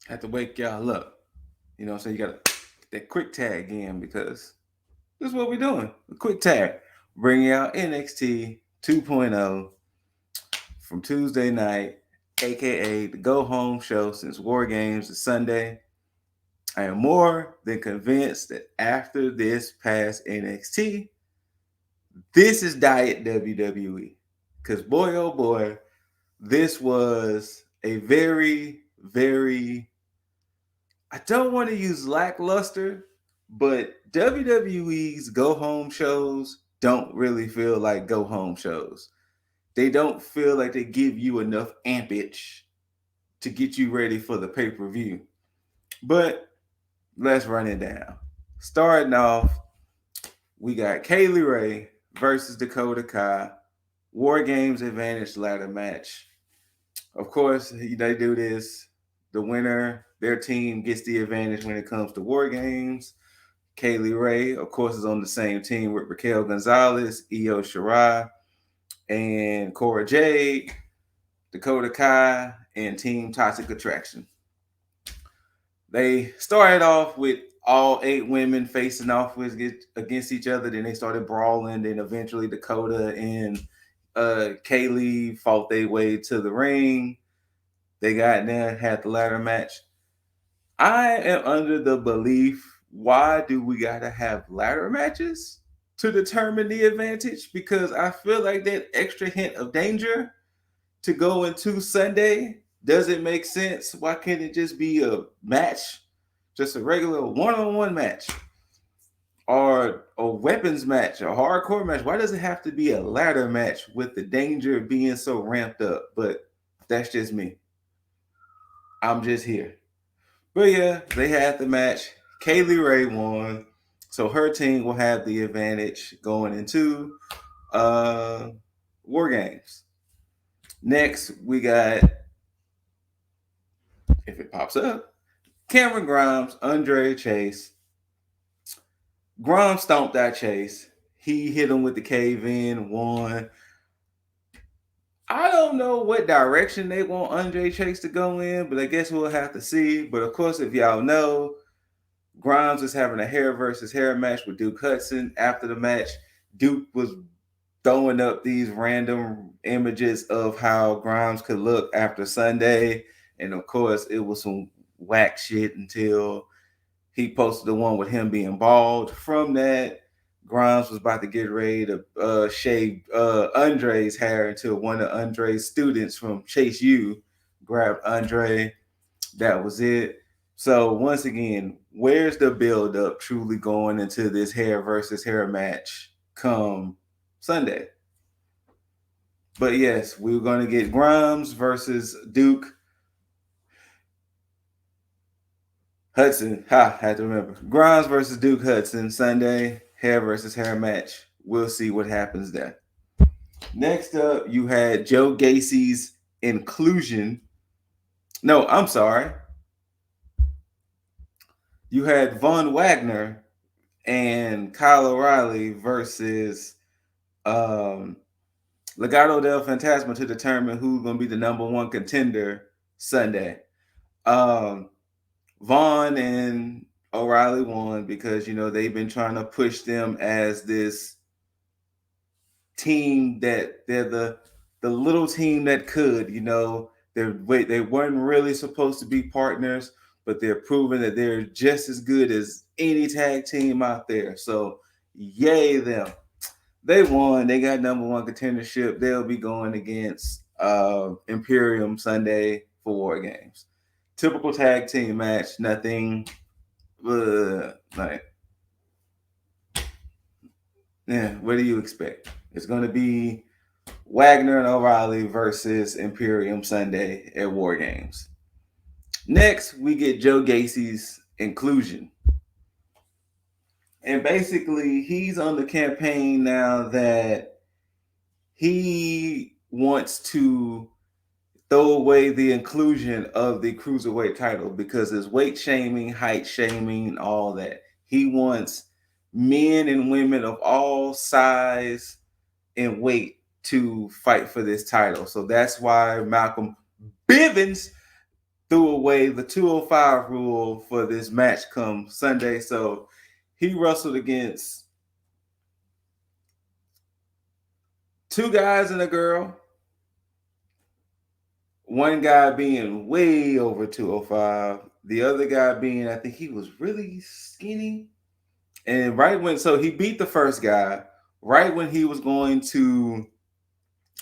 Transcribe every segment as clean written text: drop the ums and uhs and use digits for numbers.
Have to wake y'all up. You know what I'm saying? You got to get that quick tag in because this is what we're doing. A quick tag. Bringing out NXT 2.0 from Tuesday night, aka the go home show since Wargames is Sunday. I am more than convinced that after this past NXT, this is Diet WWE. Because boy, oh boy, this was a very, very, I don't want to use lackluster, but WWE's go home shows don't really feel like go home shows. They don't feel like they give you enough ampage to get you ready for the pay per view. But let's run it down. Starting off, we got Kaylee Ray versus Dakota Kai. War Games Advantage ladder match. Of course, they do this. The winner, their team gets the advantage when it comes to War Games. Kaylee Ray, of course, is on the same team with Raquel Gonzalez, Io Shirai, and Cora Jade, Dakota Kai, and Team Toxic Attraction. They started off with all 8 women facing off with against each other. Then they started brawling. Then eventually Dakota and Kaylee fought their way to the ring. They got there, had the ladder match. I am under the belief, why do we gotta have ladder matches to determine the advantage? Because I feel like that extra hint of danger to go into Sunday doesn't make sense. Why can't it just be a match? Just a regular one-on-one match. Or a weapons match, a hardcore match. Why does it have to be a ladder match with the danger being so ramped up? But that's just me. I'm just here. But yeah, they had the match. Kaylee Ray won. So her team will have the advantage going into uh War Games. Next, we got, if it pops up, Cameron Grimes, Andre Chase. Grimes stomped that Chase. He hit him with the cave in, won. I don't know what direction they want Andre Chase to go in, but I guess we'll have to see. But of course, if y'all know, Grimes was having a hair versus hair match with Duke Hudson. After the match, Duke was throwing up these random images of how Grimes could look after Sunday. And of course, it was some whack shit until he posted the one with him being bald. From that, Grimes was about to get ready to shave Andre's hair until one of Andre's students from Chase U grabbed Andre. That was it. So once again, where's the build up truly going into this hair versus hair match come Sunday? But yes, we were going to get Grimes versus Duke Hudson. Had to remember. Grimes versus Duke Hudson Sunday, hair versus hair match. We'll see what happens there. Next up, you had Joe Gacy's inclusion. No, I'm sorry. You had Von Wagner and Kyle O'Reilly versus um, Legato del Fantasma to determine who's going to be the number one contender Sunday. Um, Vaughn and O'Reilly won because they've been trying to push them as this team that they're the little team that could. They weren't really supposed to be partners, but they're proving that they're just as good as any tag team out there. So yay them. They won. They got number one contendership. They'll be going against Imperium Sunday for War Games. Typical tag team match. Nothing like, yeah. What do you expect? It's going to be Wagner and O'Reilly versus Imperium Sunday at War Games. Next, we get Joe Gacy's inclusion. And basically, he's on the campaign now that he wants to throw away the inclusion of the Cruiserweight title because there's weight shaming, height shaming, all that. He wants men and women of all size and weight to fight for this title. So that's why Malcolm Bivens threw away the 205 rule for this match come Sunday. So he wrestled against two guys and a girl. One guy being way over 205, the other guy being, I think he was really skinny. And so he beat the first guy, right when he was going to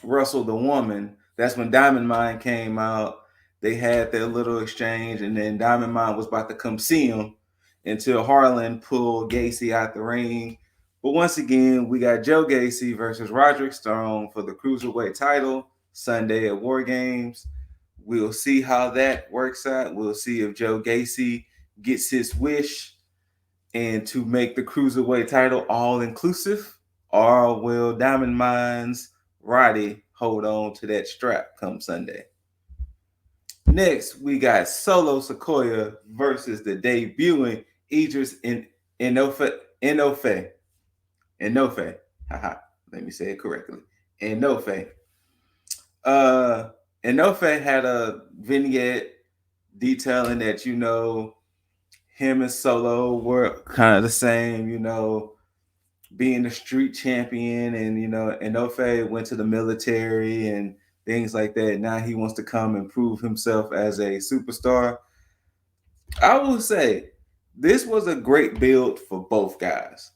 wrestle the woman, that's when Diamond Mine came out. They had their little exchange, and then Diamond Mine was about to come see him until Harlan pulled Gacy out the ring. But once again, we got Joe Gacy versus Roderick Strong for the Cruiserweight title Sunday at Wargames. We'll see how that works out. We'll see if Joe Gacy gets his wish and to make the Cruiserweight title all inclusive, or will Diamond Mines Roddy hold on to that strap come Sunday? Next, we got Solo Sequoia versus the debuting Idris Enofe. Haha, let me say it correctly. Enofe. Enofe had a vignette detailing that, him and Solo were kind of the same, being the street champion, and Enofe went to the military and things like that. Now he wants to come and prove himself as a superstar. I will say this was a great build for both guys.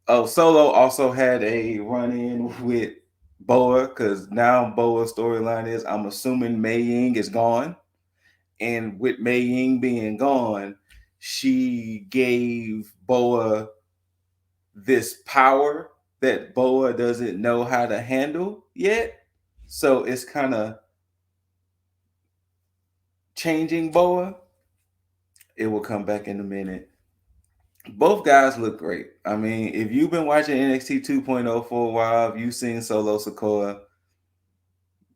Oh, Solo also had a run-in with Boa, because now Boa's storyline is, I'm assuming Mei Ying is gone. And with Mei Ying being gone, she gave Boa this power that Boa doesn't know how to handle yet. So it's kind of changing Boa. It will come back in a minute. Both guys look great. I mean, if you've been watching NXT 2.0 for a while, if you've seen Solo Sikoa,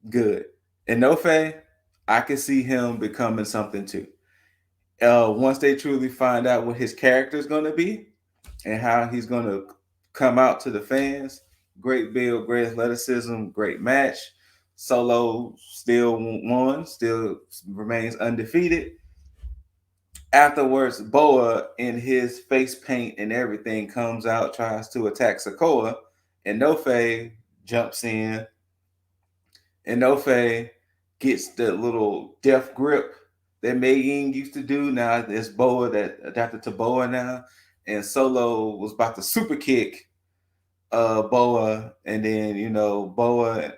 good. And Nofe, I can see him becoming something too. Once they truly find out what his character is going to be and how he's going to come out to the fans, great build, great athleticism, great match. Solo still won, still remains undefeated. Afterwards, Boa, in his face paint and everything, comes out, tries to attack Sikoa, and Nofe jumps in, and Nofe gets the little death grip that Mei Ying used to do. Now it's Boa that adapted to Boa now, and Solo was about to super kick Boa, and then Boa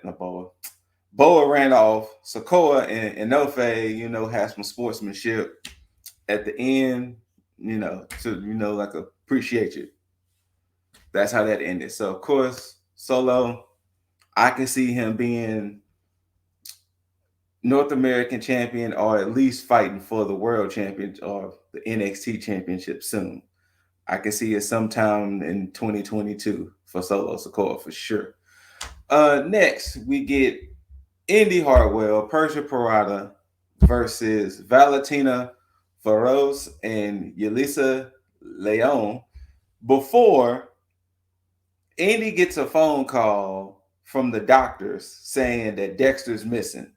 ran off. Sikoa and Nofe, had some sportsmanship at the end, like appreciate you. That's how that ended. So of course, Solo, I can see him being North American champion, or at least fighting for the world champion or the NXT championship soon. I can see it sometime in 2022 for Solo Sikoa for sure. Next, we get Indy Hartwell, Persia Parata versus Valentina Feroz and Yelisa Leon, before Indy gets a phone call from the doctors saying that Dexter's missing.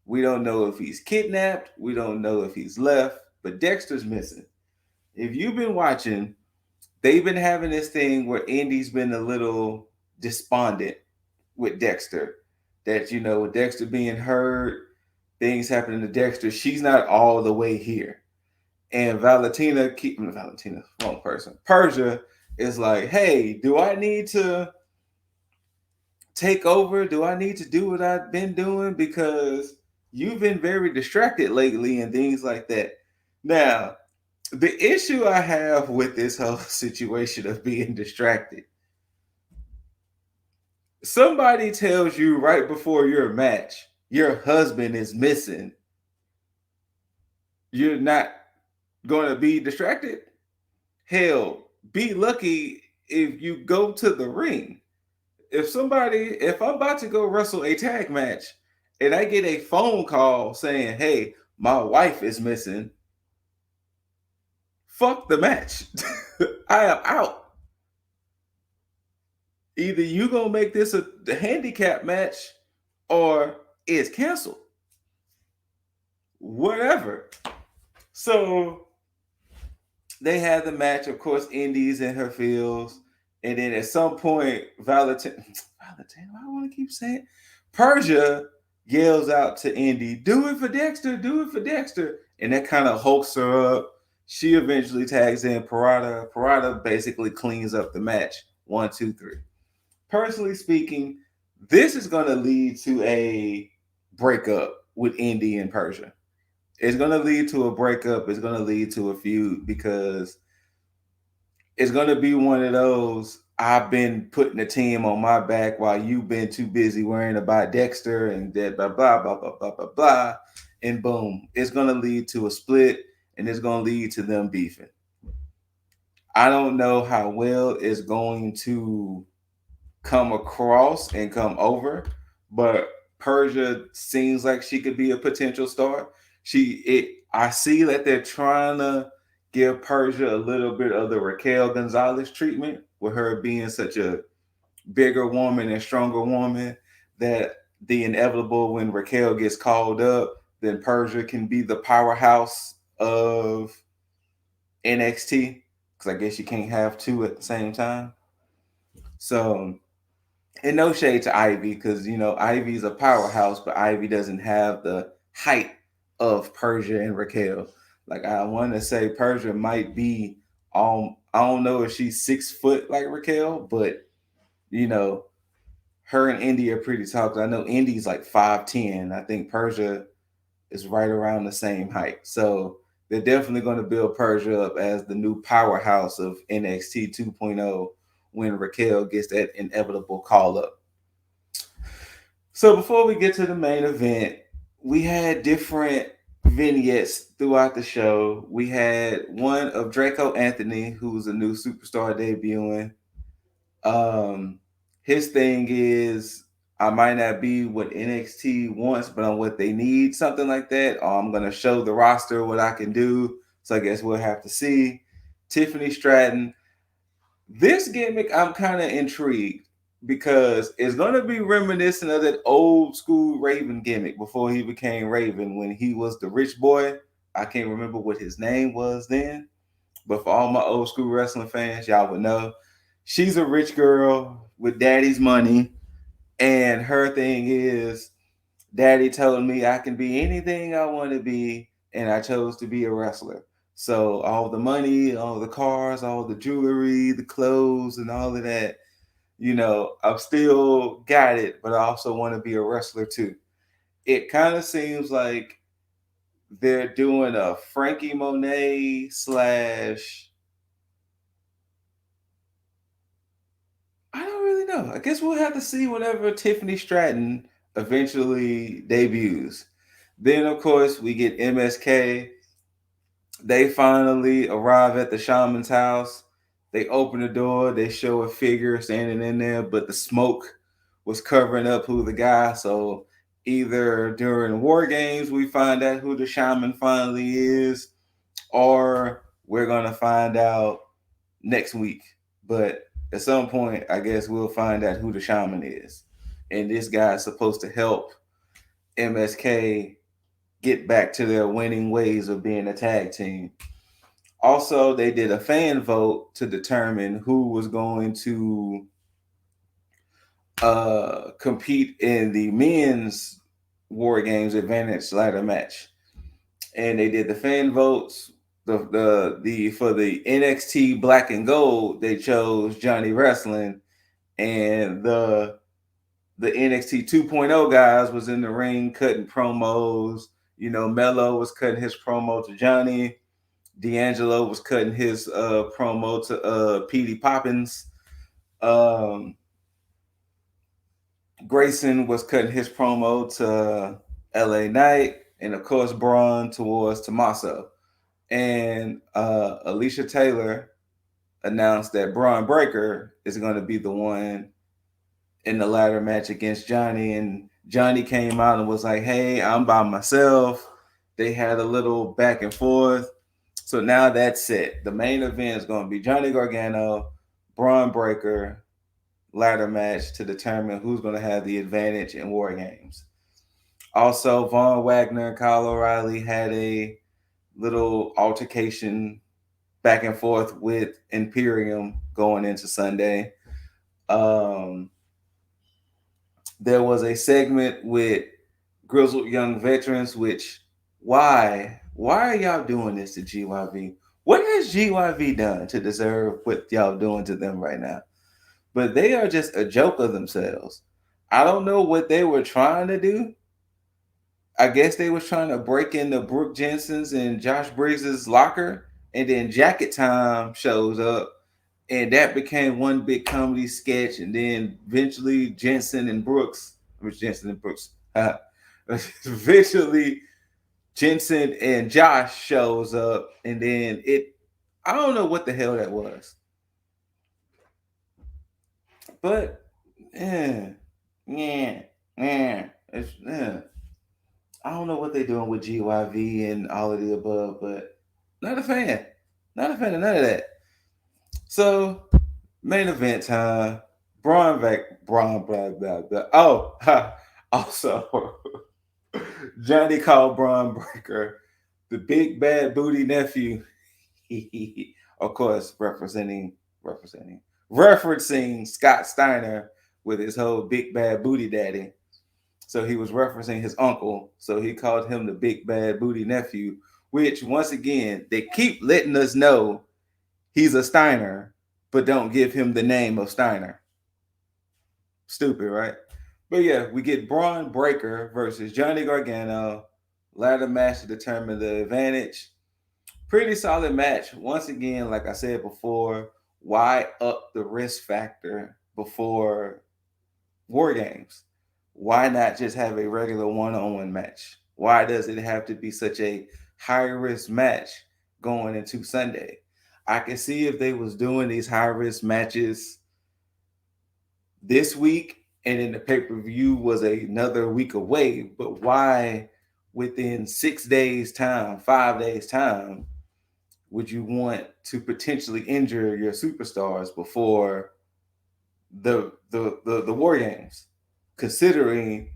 We don't know if he's kidnapped. We don't know if he's left, but Dexter's missing. If you've been watching, they've been having this thing where Indy's been a little despondent with Dexter. That, with Dexter being hurt, things happening to Dexter, she's not all the way here. And Valentina, wrong person. Persia is like, hey, do I need to take over? Do I need to do what I've been doing? Because you've been very distracted lately and things like that. Now, the issue I have with this whole situation of being distracted, somebody tells you right before your match, your husband is missing. You're not going to be distracted? Hell, be lucky if you go to the ring. If I'm about to go wrestle a tag match and I get a phone call saying, hey, my wife is missing, fuck the match. I am out. Either you gonna make this the handicap match or it's canceled. whatever. So they had the match, of course, Indy's in her fields. And then at some point, Valentine, I want to keep saying Persia yells out to Indy, do it for Dexter, do it for Dexter. And that kind of hulks her up. She eventually tags in Parata. Parata basically cleans up the match. 1, 2, 3. Personally speaking, this is going to lead to a breakup with Indy and Persia. It's going to lead to a breakup. It's going to lead to a feud because it's going to be one of those I've been putting the team on my back while you've been too busy worrying about Dexter and that blah, blah, blah, blah, blah, blah, blah. And boom, it's going to lead to a split and it's going to lead to them beefing. I don't know how well it's going to come across and come over, but Persia seems like she could be a potential star. I see that they're trying to give Persia a little bit of the Raquel Gonzalez treatment with her being such a bigger woman and stronger woman that the inevitable when Raquel gets called up, then Persia can be the powerhouse of NXT because I guess you can't have two at the same time. So, and no shade to Ivy because Ivy's a powerhouse, but Ivy doesn't have the height of Persia and Raquel. Like I want to say Persia might be I don't know if she's 6 foot like Raquel, but her and Indy are pretty tall. Cause I know Indy's like 5'10". I think Persia is right around the same height. So they're definitely going to build Persia up as the new powerhouse of NXT 2.0 when Raquel gets that inevitable call up. So before we get to the main event, we had different vignettes throughout the show. We had one of Draco Anthony, who's a new superstar debuting. His thing is, I might not be what NXT wants, but I'm what they need, something like that. Or I'm going to show the roster what I can do. So I guess we'll have to see. Tiffany Stratton. This gimmick, I'm kind of intrigued because it's going to be reminiscent of that old school Raven gimmick before he became Raven when he was the rich boy. I can't remember what his name was then, but for all my old school wrestling fans, y'all would know. She's a rich girl with daddy's money, and her thing is, daddy told me I can be anything I want to be, and I chose to be a wrestler. So all the money, all the cars, all the jewelry, the clothes, and all of that, I've still got it, but I also want to be a wrestler too. It kind of seems like they're doing a Frankie Monet slash. I don't really know. I guess we'll have to see whenever Tiffany Stratton eventually debuts. Then, of course, we get MSK. They finally arrive at the shaman's house. They open the door. They show a figure standing in there, but the smoke was covering up who the guy. So either during Wargames we find out who the shaman finally is, or we're gonna find out next week. But at some point, I guess we'll find out who the shaman is. And this guy is supposed to help MSK get back to their winning ways of being a tag team. Also, they did a fan vote to determine who was going to compete in the men's War Games Advantage ladder match. And they did the fan votes. The for the NXT Black and Gold, they chose Johnny Wrestling, and the NXT 2.0 guys was in the ring cutting promos. Mello was cutting his promo to Johnny. D'Angelo was cutting his promo to Petey Poppins. Grayson was cutting his promo to LA Knight, and of course Braun towards Tommaso. And Alicia Taylor announced that Braun Breaker is going to be the one in the ladder match against Johnny. And Johnny came out and was like, hey, I'm by myself. They had a little back and forth. So now that's it. The main event is going to be Johnny Gargano, Braun Breaker, ladder match to determine who's going to have the advantage in War Games. Also, Von Wagner and Kyle O'Reilly had a little altercation back and forth with Imperium going into Sunday. Um, there was a segment with grizzled young veterans, which why are y'all doing this to GYV? What has GYV done to deserve what y'all doing to them right now? But they are just a joke of themselves. I don't know what they were trying to do. I guess they was trying to break into Brooke Jensen's and Josh Briggs's locker, and then Jacket Time shows up, and that became one big comedy sketch. And then eventually Jensen and Brooks, which Jensen and Brooks, eventually Jensen and Josh shows up, and then I don't know what the hell that was, but yeah, yeah, yeah, yeah. I don't know what they're doing with GYV and all of the above, but not a fan. Not a fan of none of that. So, main event time. Braun, blah, blah, blah. Oh, also, Johnny called Braun Breaker the big bad booty nephew. Of course, referencing Scott Steiner with his whole big bad booty daddy. So he was referencing his uncle. So he called him the big bad booty nephew, which once again, they keep letting us know he's a Steiner, but don't give him the name of Steiner. Stupid, right? But yeah, we get Braun Breaker versus Johnny Gargano. Ladder match to determine the advantage. Pretty solid match. Once again, like I said before, why up the risk factor before Wargames? Why not just have a regular one-on-one match? Why does it have to be such a high-risk match going into Sunday? I can see if they was doing these high-risk matches this week and then the pay-per-view was another week away, but why within 6 days time, 5 days time, would you want to potentially injure your superstars before the War Games? Considering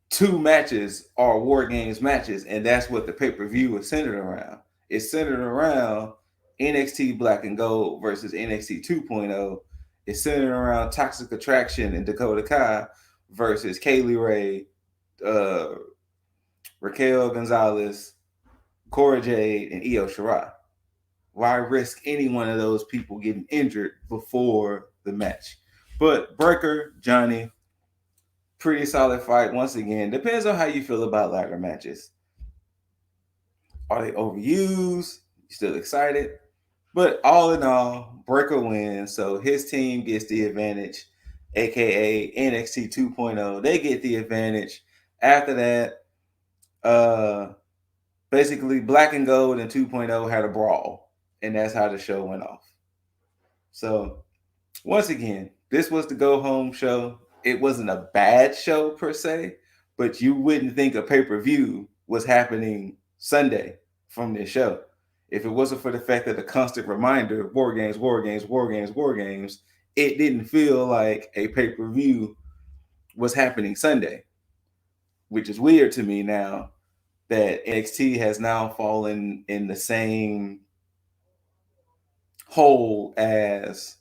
two matches are War Games matches, and that's what the pay-per-view is centered around. It's centered around NXT Black and Gold versus NXT 2.0. It's centered around Toxic Attraction and Dakota Kai versus Kaylee Ray, uh, Raquel Gonzalez, Cora Jade, and Io Shirai. Why risk any one of those people getting injured before the match? But Breaker, Johnny, pretty solid fight. Once again, depends on how you feel about ladder matches. Are they overused? You still excited? But all in all, Breaker wins. So his team gets the advantage, aka NXT 2.0. They get the advantage. After that, basically Black and Gold and 2.0 had a brawl. And that's how the show went off. So once again, this was the go home show. It wasn't a bad show per se, but you wouldn't think a pay-per-view was happening Sunday from this show. If it wasn't for the fact that the constant reminder, War Games, War Games, War Games, War Games, it didn't feel like a pay-per-view was happening Sunday, which is weird to me now that NXT has now fallen in the same hole as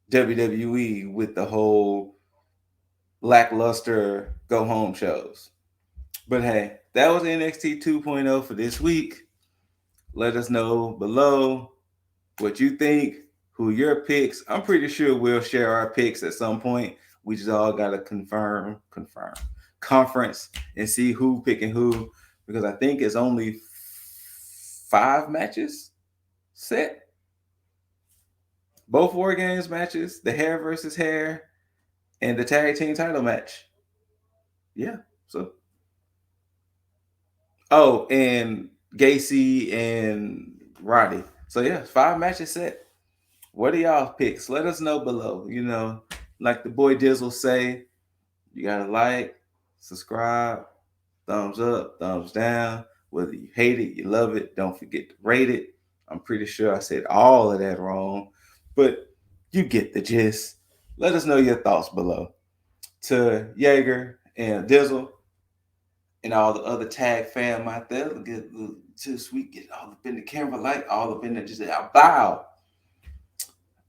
WWE with the whole lackluster go home shows. But hey, that was NXT 2.0 for this week. Let us know below what you think, who your picks. I'm pretty sure we'll share our picks at some point. We just all gotta confirm conference and see who picking who, because I think it's only 5 matches set. Both War Games matches, the hair versus hair, and the tag team title match. Yeah. So and Gacy and Roddy. So yeah, 5 matches set. What are y'all picks? Let us know below. You know, like the boy Dizzle say, you gotta like, subscribe, thumbs up, thumbs down. Whether you hate it, you love it, don't forget to rate it. I'm pretty sure I said all of that wrong, but you get the gist. Let us know your thoughts below. To Jaeger and Dizzle and all the other tag fam out there. Get too sweet, get all up in the camera light, all up in there, just bow.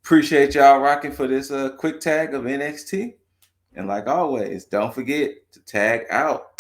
Appreciate y'all rocking for this quick tag of NXT. And like always, don't forget to tag out.